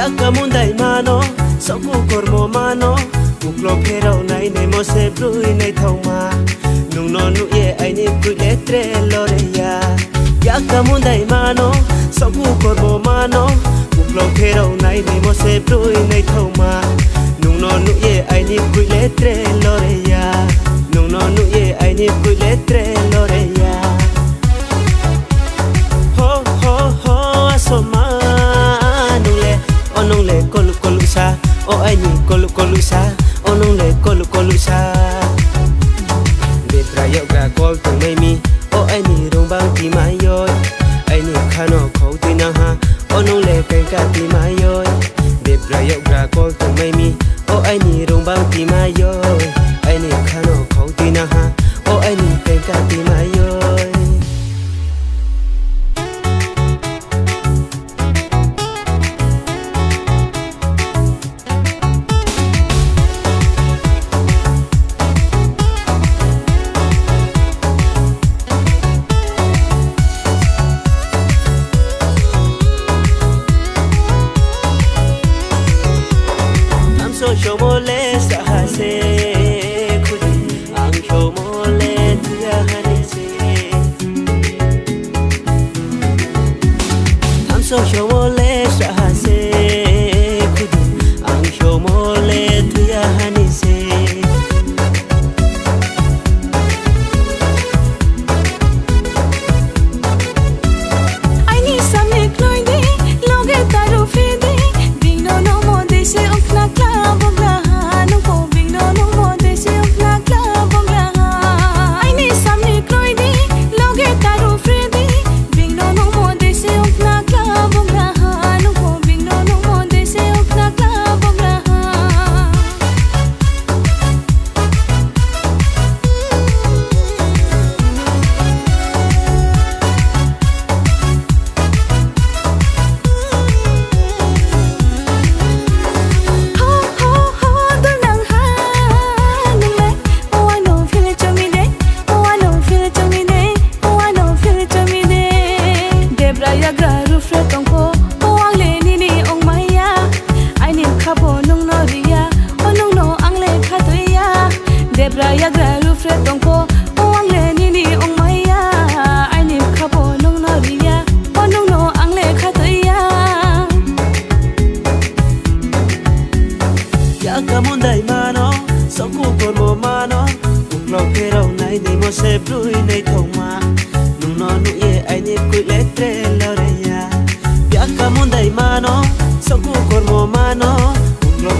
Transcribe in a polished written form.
Yakamundai mano soku kormo mano uklo phero nai ne mo se brui nei thoma nung no nu ye ai ni ku letre lore ya Yakamundai mano soku kormo mano uklo phero nai ne mo se brui nei thoma nung no nu ye ai ni ku letre lore ya nung no nu ye ai ni ku letre lore ya ho ho ho asoma onong le kolu kolu sa o ai ni kolu kolu sa onong le kolu kolu sa de prayo ga kol tu mai mi o ai ni rong bang ti mai yoi ai ni khano khou ti na ha onong le ken ka ti mai yoi de prayo ga kol tu mai mi o ai ni rong bang ti mai yoi ai ni khano khou ti na ha o ai ni ken ka ti mai yoi Shomole sahase khudi ang shomole tuya hanise Tamso shomole sahase khudi ang shomole tuya hanise I need some clothing loge taru fide dino no mo dese okna club Raya gralu fretong ko ang le nini ong maya ai nim khabo nong no ria onong no ang le khatoya Yakamundai mano soku kormo mano uklo phero nai ni mo se brui nei thoma nung no nu ye ai ni ku letre lore ya Yakamundai mano soku kormo mano uklo